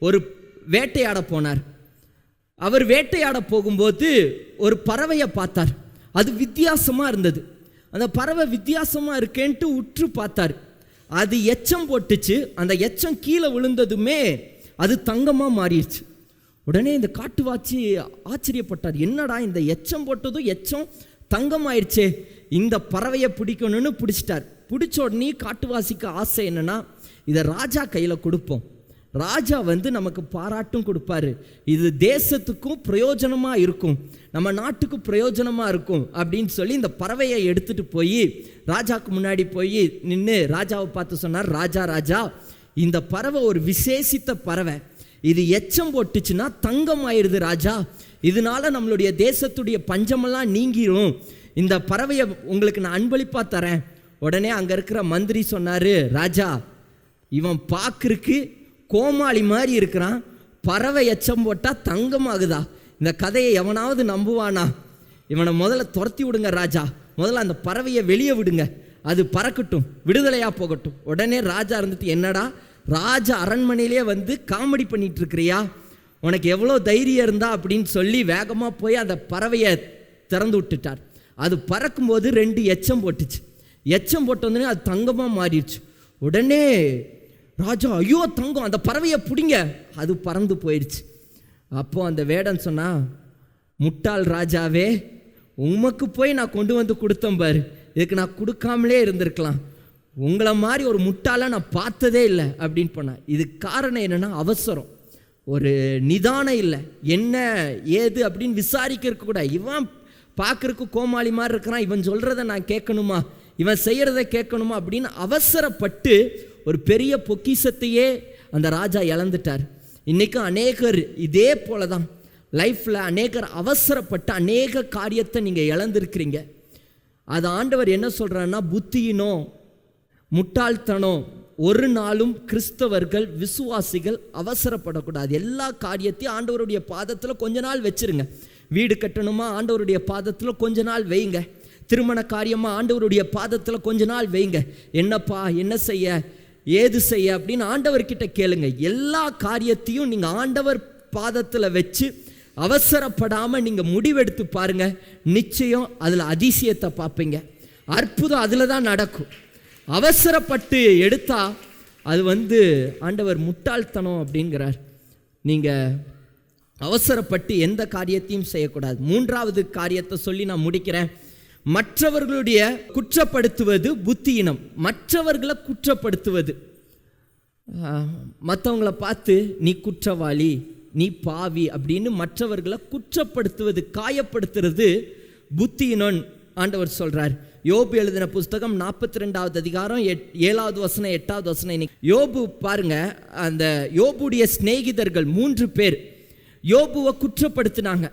ஒரு வேட்டையாட போனார். அவர் வேட்டையாட போகும்போது ஒரு பறவையை பார்த்தார். அது வித்தியாசமாக இருந்தது. அந்த பறவை வித்தியாசமாக இருக்கேன்ட்டு உற்று பார்த்தார். அது எச்சம் போட்டுச்சு. அந்த எச்சம் கீழே விழுந்ததுமே அது தங்கமாக மாறிடுச்சு. உடனே இந்த காட்டுவாசி ஆச்சரியப்பட்டார், என்னடா இந்த எச்சம் போட்டதும் எச்சம் தங்கமாயிடுச்சே, இந்த பறவையை பிடிக்கணும்னு பிடிச்சிட்டார். பிடிச்ச உடனே காட்டுவாசிக்கு ஆசை என்னன்னா, இதை ராஜா கையில் கொடுப்போம், ராஜா வந்து நமக்கு பாராட்டும் கொடுப்பாரு. இது தேசத்துக்கும் பிரயோஜனமாக இருக்கும், நம்ம நாட்டுக்கு பிரயோஜனமாக இருக்கும் அப்படின்னு சொல்லி இந்த பறவையை எடுத்துகிட்டு போய் ராஜாவுக்கு முன்னாடி போய் நின்று ராஜாவை பார்த்து சொன்னார், ராஜா ராஜா, இந்த பறவை ஒரு விசேஷித்த பறவை, இது எச்சம் போட்டுச்சுன்னா தங்கம் ஆயிடுது ராஜா, இதனால நம்மளுடைய தேசத்துடைய பஞ்சமெல்லாம் நீங்கிரும், இந்த பறவையை உங்களுக்கு நான் அன்பளிப்பாக தரேன். உடனே அங்கே இருக்கிற மந்திரி சொன்னார், ராஜா இவன் பார்க்கறக்கு கோமாளி மாதிரி இருக்கிறான், பறவை எச்சம் போட்டால் தங்கமாகுதா, இந்த கதையை எவனாவது நம்புவானா, இவனை முதல்ல துரத்தி விடுங்க ராஜா, முதல்ல அந்த பறவையை வெளியே விடுங்க, அது பறக்கட்டும், விடுதலையாக போகட்டும். உடனே ராஜா இருந்துட்டு, என்னடா ராஜா அரண்மனையிலே வந்து காமெடி பண்ணிட்டு இருக்கிறியா, உனக்கு எவ்வளோ தைரியம் இருந்தா அப்படின்னு சொல்லி வேகமாக போய் அந்த பறவையை திறந்து விட்டுட்டார். அது பறக்கும்போது 2 எச்சம் போட்டுச்சு. எச்சம் போட்டோடனே அது தங்கமாக மாறிடுச்சு. உடனே ராஜா, ஐயோ தங்கம், அந்த பறவையை பிடிங்க, அது பறந்து போயிடுச்சு. அப்போது அந்த வேடன் சொன்னா, முட்டாள் ராஜாவே, உமக்கு போய் நான் கொண்டு வந்து கொடுத்தேன் பாரு, இதுக்கு நான் கொடுக்காமலே இருந்திருக்கலாம், உங்களை மாதிரி ஒரு முட்டாளை நான் பார்த்ததே இல்லை அப்படின்னு பண்ணேன். இதுக்கு காரணம் என்னென்னா அவசரம், ஒரு நிதானம் இல்லை, என்ன ஏது அப்படின்னு விசாரிக்கிறதுக்கு கூட, இவன் பார்க்குறக்கு கோமாளி மாதிரி இருக்கிறான், இவன் சொல்கிறத நான் கேட்கணுமா, இவன் செய்கிறத கேட்கணுமா அப்படின்னு அவசரப்பட்டு ஒரு பெரிய பொக்கிஷத்தையே அந்த ராஜா இழந்துட்டார். இன்றைக்கும் அநேகர் இதே போல தான் லைஃப்பில் அநேகர் அவசரப்பட்டு அநேக காரியத்தை நீங்கள் இழந்திருக்கிறீங்க. அது ஆண்டவர் என்ன சொல்கிறாருன்னா, புத்தியினோ முட்டாள்தனம் ஒரு நாளும் கிறிஸ்தவர்கள் விசுவாசிகள் அவசரப்படக்கூடாது. எல்லா காரியத்தையும் ஆண்டவருடைய பாதத்தில் கொஞ்ச நாள் வச்சுருங்க. வீடு கட்டணுமா, ஆண்டவருடைய பாதத்தில் கொஞ்ச நாள் வைங்க. திருமண காரியமாக ஆண்டவருடைய பாதத்தில் கொஞ்ச நாள் வைங்க. என்னப்பா என்ன செய்ய ஏது செய்ய அப்படின்னு ஆண்டவர்கிட்ட கேளுங்க. எல்லா காரியத்தையும் நீங்கள் ஆண்டவர் பாதத்தில் வச்சு அவசரப்படாமல் நீங்கள் முடிவெடுத்து பாருங்கள், நிச்சயம் அதில் அதிசயத்தை பார்ப்பீங்க. அற்புதம் அதில் தான் நடக்கும். அவசரப்பட்டு எடுத்தா அது ஆண்டவர் முட்டாள்தனம் அப்படிங்கிறார். நீங்கள் அவசரப்பட்டு எந்த காரியத்தையும் செய்யக்கூடாது. 3வது காரியத்தை சொல்லி நான் முடிக்கிறேன். மற்றவர்களுடைய குற்றப்படுத்துவது புத்தியினம். மற்றவர்களை குற்றப்படுத்துவது, மற்றவங்களை பார்த்து நீ குற்றவாளி, நீ பாவி அப்படின்னு மற்றவர்களை குற்றப்படுத்துவது, காயப்படுத்துறது புத்தியினம் ஆண்டவர் சொல்றார். யோபு எழுதின புஸ்தகம் 42வது அதிகாரம் 7வது வசனம் 8வது வசனம். இன்னைக்கு யோபு பாருங்க, அந்த யோபுடைய சிநேகிதர்கள் 3 பேர் யோபுவை குற்றப்படுத்தினாங்க.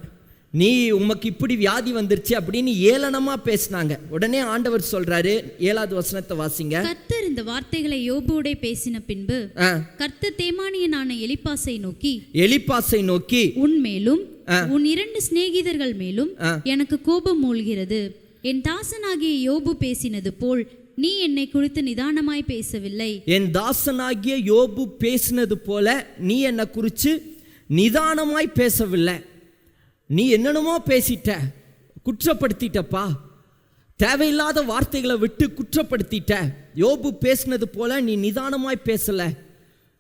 நீ உமக்கு இப்படி வியாதி வந்துருச்சு அப்படின்னு ஏளனமா பேசினாங்க. உடனே ஆண்டவர் சொல்றாரு, 7வது வசனத்தை வாசிங்க.
கர்த்தர் இந்த வார்த்தைகளை யோபுவோடே பேசின பின்பு கர்த்தர் தேமானியனான எலிப்பாசை நோக்கி உன் மேலும் உன் 2 சிநேகிதர்கள் மேலும் எனக்கு கோபம் மூழ்கிறது. என் தாசனாகிய யோபு பேசினது போல் நீ என்னை குறித்து நிதானமாய் பேசவில்லை.
என் தாசனாகிய யோபு பேசினது போல நீ என்னை குறித்து நிதானமாய் பேசவில்லை. நீ என்னென்னமோ பேசிட்ட, குற்றப்படுத்திட்டப்பா, தேவையில்லாத வார்த்தைகளை விட்டு குற்றப்படுத்திட்ட. யோபு பேசினது போல நீ நிதானமாய் பேசலை.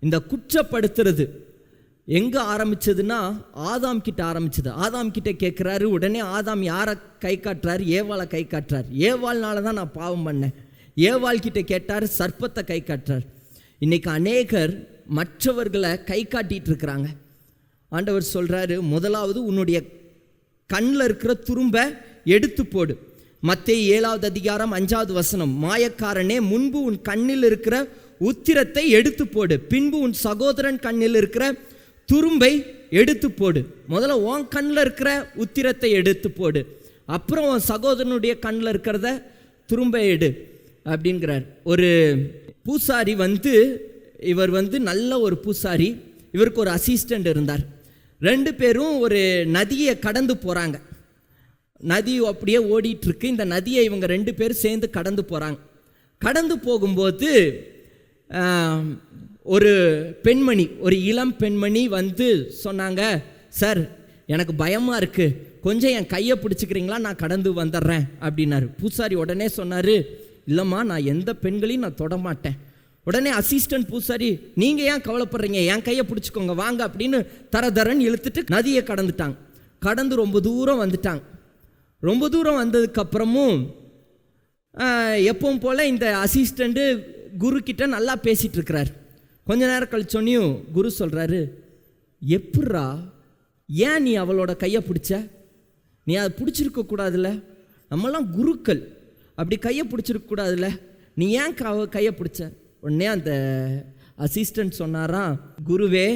இந்த குற்றப்படுத்துறது எங்கே ஆரம்பிச்சதுன்னா ஆதாம் கிட்ட ஆரம்பிச்சது. ஆதாம் கிட்ட கேட்குறாரு. உடனே ஆதாம் யாரை கை காட்டுறாரு? ஏவாளை கை காட்டுறாரு. ஏவாள்னால தான் நான் பாவம் பண்ணேன். ஏவாள் கிட்ட கேட்டார், சர்ப்பத்தை கை காட்டுறார். இன்னைக்கு அநேகர் மற்றவர்களை கை காட்டிட்டு இருக்கிறாங்க. ஆண்டவர் சொல்கிறாரு, முதலாவது உன்னுடைய கண்ணில் இருக்கிற துரும்பை எடுத்து போடு. மத்தேயு 7வது அதிகாரம் 5வது வசனம். மாயக்காரனே, முன்பு உன் கண்ணில் இருக்கிற உத்திரத்தை எடுத்து போடு, பின்பு உன் சகோதரன் கண்ணில் இருக்கிற துரும்பை எடுத்து போடு. முதல்ல உன் கண்ணில் இருக்கிற உத்திரத்தை எடுத்து போடு, அப்புறம் உன் சகோதரனுடைய கண்ணில் இருக்கிறத துரும்பை எடு அப்படிங்கிறார். ஒரு பூசாரி இவர் நல்ல ஒரு பூசாரி. இவருக்கு ஒரு அசிஸ்டண்ட் இருந்தார். 2 பேரும் ஒரு நதியை கடந்து போகிறாங்க. நதி அப்படியே ஓடிட்டுருக்கு. இந்த நதியை இவங்க 2 பேரும் சேர்ந்து கடந்து போகிறாங்க. கடந்து போகும்போது ஒரு பெண்மணி, ஒரு இளம் பெண்மணி சொன்னாங்க, சார் எனக்கு பயமாக இருக்குது, கொஞ்சம் என் கையை பிடிச்சிக்கிறீங்களா, நான் கடந்து வந்துடுறேன் அப்படின்னாரு. பூசாரி உடனே சொன்னார், இல்லைம்மா, நான் எந்த பெண்களையும் நான் தொடமாட்டேன். உடனே அசிஸ்டன்ட் பூசாரி, நீங்கள் ஏன் கவலைப்படுறீங்க, என் கையை பிடிச்சிக்கோங்க வாங்க அப்படின்னு தரன்னு இழுத்துட்டு நதியை கடந்துட்டாங்க. கடந்து ரொம்ப தூரம் வந்துட்டாங்க. ரொம்ப தூரம் வந்ததுக்கப்புறமும் எப்பவும் போல் இந்த அசிஸ்டண்ட்டு குரு கிட்ட நல்லா பேசிகிட்டு இருக்கிறார். கொஞ்ச நேரம் கழிச்சோன்னையும் குரு சொல்கிறாரு, எப்பட்றா, ஏன் நீ அவளோட கையை பிடிச்ச? நீ அதை பிடிச்சிருக்க கூடாதுல்ல, நம்மளாம் குருக்கள், அப்படி கையை பிடிச்சிருக்க கூடாதுல்ல, நீ ஏன் கையை பிடிச்ச? உடனே அந்த அசிஸ்டன்ட் சொன்னாராம், குருவே,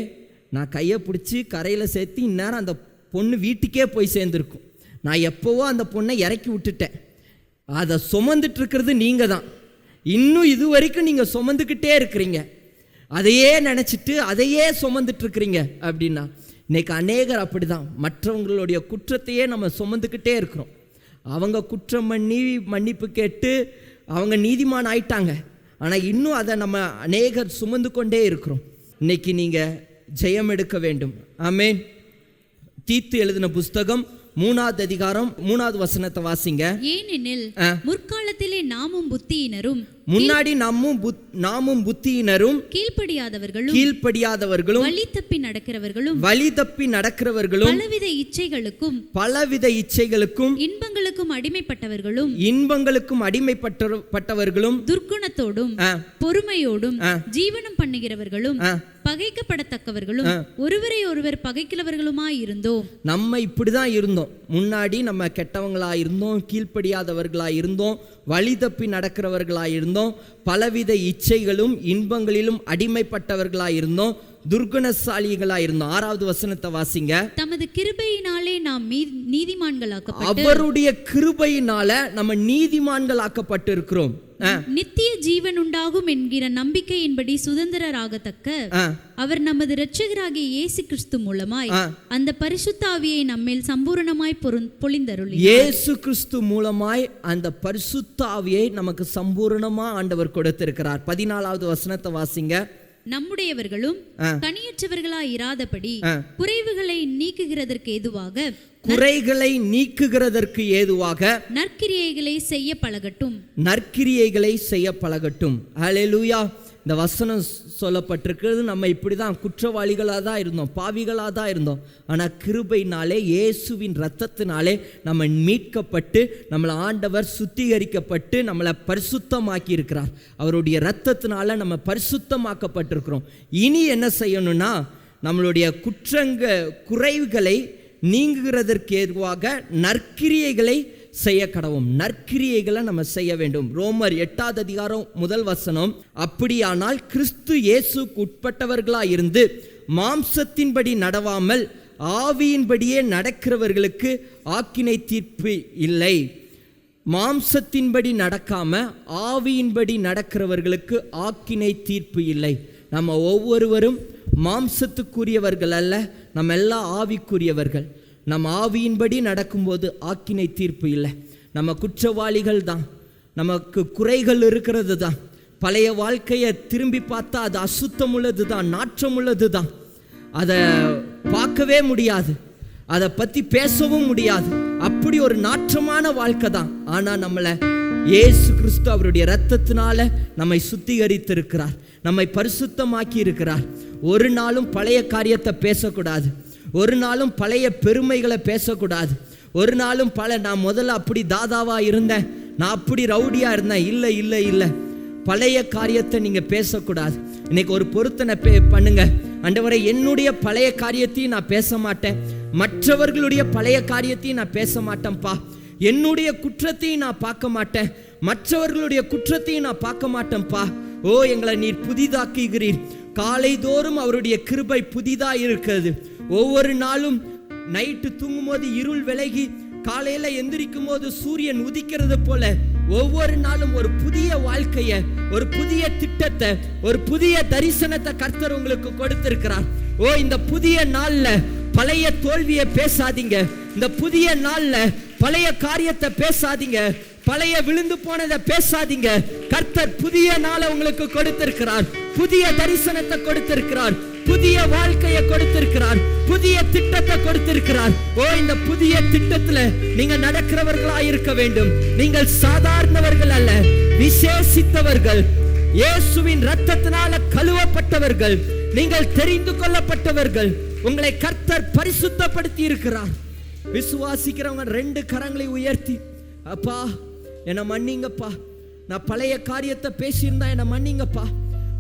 நான் கையை பிடிச்சி கரையில் சேர்த்து இந்நேரம் அந்த பொண்ணு வீட்டுக்கே போய் சேர்ந்துருக்கும். நான் எப்போவோ அந்த பொண்ணை இறக்கி விட்டுட்டேன். அதை சுமந்துட்டு இருக்கிறது நீங்கள் தான். இன்னும் இது வரைக்கும் நீங்கள் சுமந்துக்கிட்டே இருக்கிறீங்க, அதையே நினச்சிட்டு அதையே சுமந்துட்டு இருக்கிறீங்க அப்படின்னா. இன்னைக்கு அநேகர் அப்படி தான், மற்றவங்களுடைய குற்றத்தையே நம்ம சுமந்துக்கிட்டே இருக்கிறோம். அவங்க குற்றம் பண்ணி மன்னிப்பு கேட்டு அவங்க நீதிமான் ஆயிட்டாங்க, ஆனால் இன்னும் அதை நம்ம அநேகர் சுமந்து கொண்டே இருக்கிறோம். இன்னைக்கு நீங்கள் ஜெயம் எடுக்க வேண்டும். ஆமென். தீத்து எழுதின புஸ்தகம் 3ஆவது அதிகாரம் 3வது வசனத்தை வாசிங்க.
ஏனெனில் முற்காலத்திலே நாமும் புத்தியினரும்,
முன்னாடி நாமும் புத்தியினரும், கீழ்ப்படியாதவர்களும் வழி தப்பி நடக்கிறவர்களும் பலவித இச்சைகளுக்கும்
இன்பங்களுக்கும்
அடிமைப்பட்டவர்களும்
துர்க்குணத்தோடும் பொறுமையோடும் ஜீவனம் பண்ணுகிறவர்களும் பகைக்கப்படத்தக்கவர்களும் ஒருவரை ஒருவர் பகைக்கிறவர்களுமாய் இருந்தோம்.
நம்ம இப்படிதான் இருந்தோம். முன்னாடி நம்ம கெட்டவங்களா இருந்தோம், கீழ்ப்படியாதவர்களா இருந்தோம், வழி தப்பி நடக்கிறவர்களா இருந்தோம், பலவித இச்சைகளும் இன்பங்களிலும் அடிமைப்பட்டவர்களா இருந்தோம், துர்குணசாலிகளா இருந்தோம். 6வது வசனத்தை வாசிங்க.
தமது கிருபையினாலே நாம் நீதிமான்களாக்கப்பட்டு,
அவருடைய கிருபையினால நம்ம நீதிமான்களாக்கப்பட்டு இருக்கிறோம்.
நித்திய ஜீவன் உண்டாகும் என்கிற நம்பிக்கையின்படி சுதந்திரராகத்தக்க அவர் நமது இரட்சகராகிய இயேசு கிறிஸ்து மூலமாய் அந்த பரிசுத்த ஆவியை நம்மேல் சம்பூரணமாய் பொழிந்தருளி.
இயேசு கிறிஸ்து மூலமாய் அந்த பரிசுத்த ஆவியை நமக்கு சம்பூரணமா ஆண்டவர் கொடுத்திருக்கிறார். 14வது வசனத்தை வாசிங்க.
நம்முடையவர்களும் கனியற்றவர்களாய் இராதபடி குறைவுகளை நீக்குகிறதற்கு ஏதுவாக நற்கிரியைகளை செய்ய பழகட்டும். ஹல்லேலூயா. இந்த வசனம் சொல்லப்பட்டிருக்கிறது. நம்ம இப்படிதான் குற்றவாளிகளாக தான் இருந்தோம், பாவிகளாக தான் இருந்தோம். ஆனால் கிருபையினாலே, இயேசுவின் இரத்தத்தினாலே நம்ம மீட்கப்பட்டு, நம்மளை ஆண்டவர் சுத்திகரிக்கப்பட்டு நம்மளை பரிசுத்தமாக்கி இருக்கிறார். அவருடைய இரத்தத்தினால நம்ம பரிசுத்தமாக்கப்பட்டிருக்கிறோம். இனி என்ன செய்யணும்னா, நம்மளுடைய குறைவுகளை நீங்குகிறதற்கு ஏதுவாக நற்கிரியைகளை செய்ய கடவும். நற்கிரியைகளை நம்ம செய்ய வேண்டும். ரோமர் 8வது அதிகாரம் 1 வசனம், அப்படியானால் கிறிஸ்து இயேசுக்கு உட்பட்டவர்களாய் இருந்து மாம்சத்தின்படி நடவாமல் ஆவியின்படியே நடக்கிறவர்களுக்கு ஆக்கினை தீர்ப்பு இல்லை. மாம்சத்தின்படி நடக்காம ஆவியின்படி நடக்கிறவர்களுக்கு ஆக்கினை தீர்ப்பு இல்லை. நம்ம ஒவ்வொருவரும் மாம்சத்துக்குரியவர்கள் அல்ல, நம்ம எல்லாம் ஆவிக்குரியவர்கள். நம்ம ஆவியின்படி நடக்கும்போது ஆக்கினை தீர்ப்பு இல்லை. நம்ம குற்றவாளிகள் தான், நமக்கு குறைகள் இருக்கிறது தான். பழைய வாழ்க்கையை திரும்பி பார்த்தா அது அசுத்தம் உள்ளது தான், நாற்றம் உள்ளது தான். அதை பார்க்கவே முடியாது, அதை பற்றி பேசவும் முடியாது. அப்படி ஒரு நாற்றமான வாழ்க்கை தான். ஆனால் நம்மளை இயேசு கிறிஸ்து அவருடைய இரத்தத்தினால நம்மை சுத்திகரித்திருக்கிறார், நம்மை பரிசுத்தமாக்கி இருக்கிறார். ஒரு நாளும் பழைய காரியத்தை பேசக்கூடாது, ஒரு நாளும் பழைய பெருமைகளை பேசக்கூடாது, ஒரு நாளும் நான் முதல்ல அப்படி தாதாவா இருந்தேன், நான் அப்படி ரவுடியா இருந்தேன், இல்லை இல்லை இல்லை, பழைய காரியத்தை நீங்க பேசக்கூடாது. இன்னைக்கு ஒரு பொருத்தனை பண்ணுங்க. ஆண்டவரே, என்னுடைய பழைய காரியத்தையும் நான் பேச மாட்டேன், மற்றவர்களுடைய பழைய காரியத்தையும் நான் பேச மாட்டேன்ப்பா. என்னுடைய குற்றத்தையும் நான் பார்க்க மாட்டேன், மற்றவர்களுடைய குற்றத்தையும் நான் பார்க்க மாட்டேன்ப்பா. ஓ, எங்களை நீர் புதிதாக்குகிறீர். காலை தோறும் அவருடைய கிருபை புதிதா இருக்கிறது. ஒவ்வொரு நாளும் நைட்டு தூங்கும் போது இருள் விலகி காலையில எந்திரிக்கும் போது சூரியன் உதிக்கிறது போல ஒவ்வொரு நாளும் ஒரு புதிய வாழ்க்கைய, ஒரு புதிய திட்டத்தை, ஒரு புதிய தரிசனத்தை கர்த்தர் உங்களுக்கு கொடுத்திருக்கிறார். ஓ, இந்த புதிய நாள்ல பழைய தோல்வியை பேசாதீங்க, இந்த புதிய நாள்ல பழைய காரியத்தை பேசாதீங்க, பழைய விழுந்து போனதை பேசாதீங்க. கர்த்தர் புதிய நாளை உங்களுக்கு கொடுத்திருக்கிறார், புதிய தரிசனத்தை கொடுத்திருக்கிறார், புதிய வாழ்க்கையை கொடுத்திருக்கிறார், புதிய திட்டத்தை கொடுத்திருக்கிறார். ஓ, இந்த புதிய திட்டத்துல நீங்க நடக்கிறவர்களா இருக்க வேண்டும். நீங்கள் சாதாரணவர்கள் அல்ல, விசேஷித்தவர்கள், இயேசுவின் இரத்தத்தினால கழுவப்பட்டவர்கள், நீங்கள் தெரிந்து கொள்ளப்பட்டவர்கள். உங்களை கர்த்தர் பரிசுத்தப்படுத்தி இருக்கிறார். விசுவாசிக்கிறவங்க 2 கரங்களை உயர்த்தி, அப்பா என்னை மன்னிங்கப்பா, நான் பழைய காரியத்தை பேசியிருந்தா என்னை மன்னிங்கப்பா,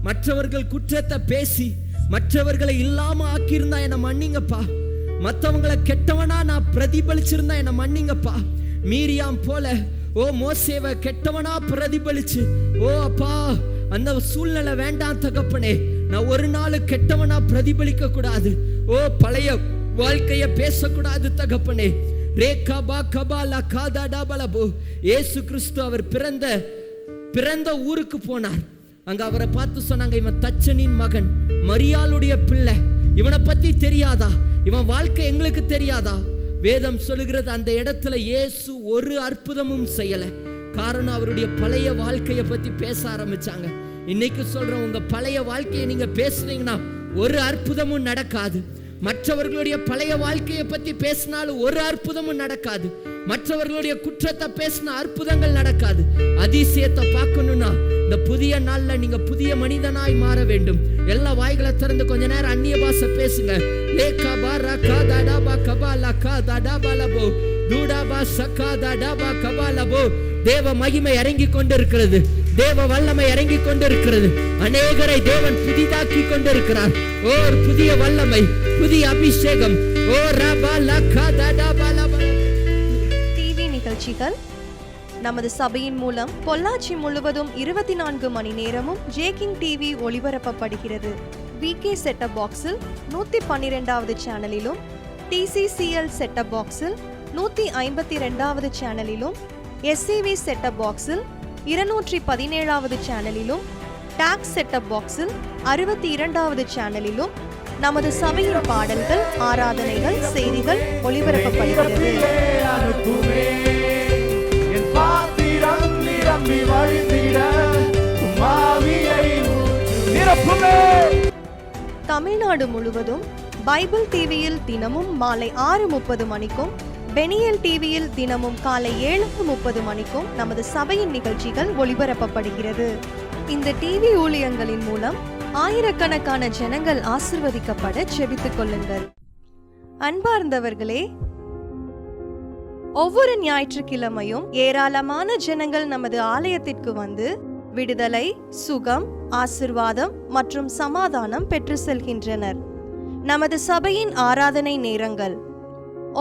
மற்றவர்கள் குற்றத்தை பேசி மற்றவர்களை இல்லாம ஆக்கியிருந்தா என்ன மன்னிங்கப்பா. மற்றவங்களை கெட்டவனா நான் பிரதிபலிச்சிருந்தா என்ன மன்னிங்கப்பா. மீரியாம் போல மோசேவை கெட்டவனா பிரதிபலிச்சு அப்பா அந்த சூழ்நிலை வேண்டாம் தகப்பனே. நான் ஒரு நாள் கெட்டவனா பிரதிபலிக்க கூடாது. பழைய வாழ்க்கைய பேசக்கூடாது தகப்பனே. இயேசு கிறிஸ்து அவர் பிறந்த ஊருக்கு போனார். அங்க அவரை பார்த்து சொன்னாங்க, இவன் தச்சனின் மகன், மரியாளுடைய பிள்ளை. இவனை பத்தி தெரியாதா? இவன் வாழ்க்கை எங்களுக்கு தெரியாதா? வேதம் சொல்லுகிறது அந்த இடத்துல இயேசு ஒரு அற்புதமும் செய்யல. காரணம் அவருடைய பழைய வாழ்க்கைய பத்தி பேச ஆரம்பிச்சாங்க. இன்னைக்கு சொல்றேன், உங்க பழைய வாழ்க்கையை நீங்க பேசுறீங்கன்னா ஒரு அற்புதமும் நடக்காது. மற்றவர்களுடைய பழைய வாழ்க்கையை பத்தி பேசினாலும் ஒரு அற்புதமும் நடக்காது. மற்றவர்களுடைய குற்றத்தை பேசின அற்புதங்கள் நடக்காது. அதிசயத்தை பார்க்கணும்னா இந்த புதிய நாள்ல நீங்க புதிய மனிதனாய் மாற வேண்டும். எல்லா வாய்களை திறந்து கொஞ்ச நேரம் அந்நிய பாஷை பேசுங்க. தேவ மகிமை இறங்கி கொண்டிருக்கிறது. தேவ வல்லமை இறங்கி கொண்டிருக்கிறது. அநேகரை தேவன் புதிதாக்கி கொண்டிருக்கிறார். ஒரு புதிய வல்லமை, புதிய அபிஷேகம்.
டிவி நிகழ்ச்சிகள் நமது சபையின் மூலம் பொள்ளாச்சி முழுவதும் 24 மணி நேரமும் ஜேகிங் டிவி ஒளிபரப்பப்படுகிறது. விகே செட்டப் பாக்ஸில் 112வது சேனலிலும், TCCL செட்டப் பாக்ஸில் 152வது சேனலிலும், SCV செட்டப் பாக்ஸில் 217வது சேனலிலும், டாக்ஸ் செட்டப் பாக்ஸில் 62வது சேனலிலும் நமது சபையின் பாடல்கள், ஆராதனைகள், செய்திகள் ஒளிபரப்பப்படுகிறது. தமிழ்நாடு முழுவதும் பைபிள் டிவியில் தினமும் மாலை 6:30 மணிக்கும், பெனியல் டிவியில் தினமும் காலை 7:30 மணிக்கும் நமது சபையின் நிகழ்ச்சிகள் ஒளிபரப்பப்படுகிறது. இந்த டிவி ஊழியங்களின் மூலம் ஆயிரக்கணக்கான ஜனங்கள் ஆசிர்வதிக்கப்பட ஜெபித்துக் கொள்ளுங்கள். அன்பார்ந்தவர்களே, ஒவ்வொரு ஞாயிற்றுக்கிழமையும் ஏராளமான ஜனங்கள் நமது ஆலயத்திற்கு வந்து விடுதலை, சுகம், ஆசிர்வாதம் மற்றும் சமாதானம் பெற்று செல்கின்றனர். நமது சபையின் ஆராதனை நேரங்கள்: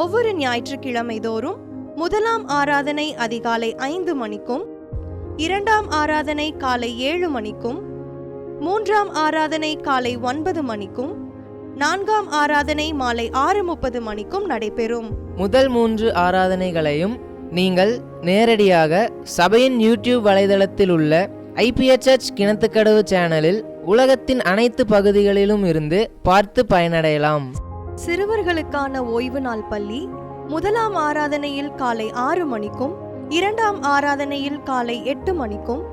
ஒவ்வொரு ஞாயிற்றுக்கிழமை தோறும் முதலாம் ஆராதனை அதிகாலை 5 மணிக்கும், இரண்டாம் ஆராதனை காலை 7 மணிக்கும், மூன்றாம் ஆராதனை காலை 9 மணிக்கும், நான்காம் ஆராதனை மாலை 6:30 மணிக்கும் நடைபெறும்.
முதல் 3 ஆராதனைகளையும் நீங்கள் நேரடியாக சபையின் யூடியூப் வலைதளத்தில் உள்ள IPHH கிணத்துக்கடவு சேனலில் உலகத்தின் அனைத்து பகுதிகளிலும் இருந்து பார்த்து பயனடையலாம்.
சிறுவர்களுக்கான ஓய்வு நாள் பள்ளி முதலாம் ஆராதனையில் காலை 6 மணிக்கும், இரண்டாம் ஆராதனையில் காலை 8 மணிக்கும்,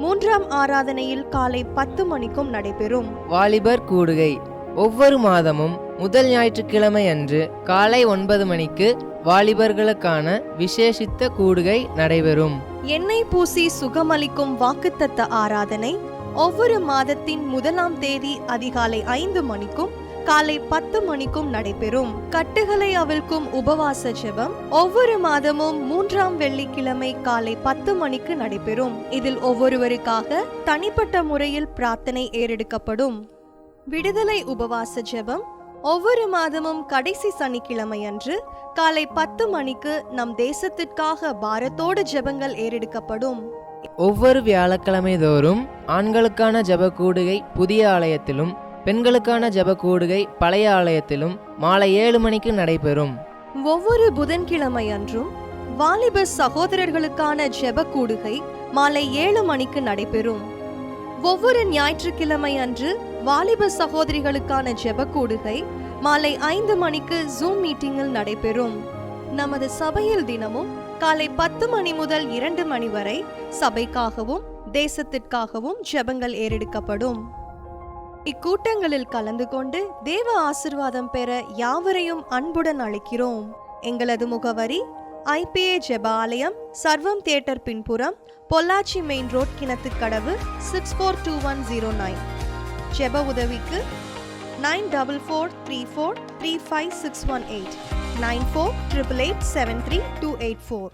மூன்றாம் ஆராதனையில் காலை 10 மணிக்கும் நடைபெறும்.
வாலிபர் கூடுகை ஒவ்வொரு மாதமும் முதல் ஞாயிற்றுக்கிழமை அன்று காலை 9 மணிக்கு வாலிபர்களுக்கான விசேஷித்த கூடுகை நடைபெறும்.
எண்ணெய் பூசி சுகமளிக்கும் வாக்குத்தத்த ஆராதனை ஒவ்வொரு மாதத்தின் 1ஆம் தேதி அதிகாலை 5 மணிக்கும் காலை 10 மணிக்கும் நடைபெறும். கட்டுகளை அவிழ்க்கும் உபவாச ஜெபம் ஒவ்வொரு மாதமும் 3ஆம் வெள்ளிக்கிழமை காலை 10 மணிக்கு நடைபெறும். இதில் ஒவ்வொருவருக்காக தனிப்பட்ட முறையில் பிரார்த்தனை ஏறெடுக்கப்படும். விடுதலை உபவாச ஜெபம் ஒவ்வொரு மாதமும் கடைசி சனிக்கிழமை அன்று காலை 10 மணிக்கு நம் தேசத்திற்காக பாரத்தோடு ஜெபங்கள் ஏறெடுக்கப்படும்.
ஒவ்வொரு வியாழக்கிழமை தோறும் ஆண்களுக்கான ஜெப கூடுகை புதிய ஆலயத்திலும், பெண்களுக்கான ஜெப கூடுகை பழைய ஆலயத்திலும் மாலை 7 மணிக்கு நடைபெறும்.
ஒவ்வொரு புதன்கிழமை அன்றும் வாலிப சகோதரர்களுக்கான ஜெப கூடுகை மாலை 7 மணிக்கு நடைபெறும். ஒவ்வொரு ஞாயிற்றுக்கிழமை அன்று வாலிப சகோதரிகளுக்கான ஜெப கூடுகை மாலை 5 மணிக்கு ஜூம் மீட்டிங்கில் நடைபெறும். நமது சபையில் தினமும் காலை 10 மணி முதல் 2 மணி வரை சபைக்காகவும் தேசத்திற்காகவும் ஜெபங்கள் ஏறெடுக்கப்படும். இக்கூட்டங்களில் கலந்து கொண்டு தேவ ஆசிர்வாதம் பெற யாவரையும் அன்புடன் அழைக்கிறோம். எங்களது முகவரி: IPA ஜெப ஆலயம், சர்வம் தியேட்டர் பின்புறம், பொள்ளாச்சி மெயின் ரோட், கிணத்துக்கடவு, 642109. ஜெப உதவிக்கு 9443435618 9488873284.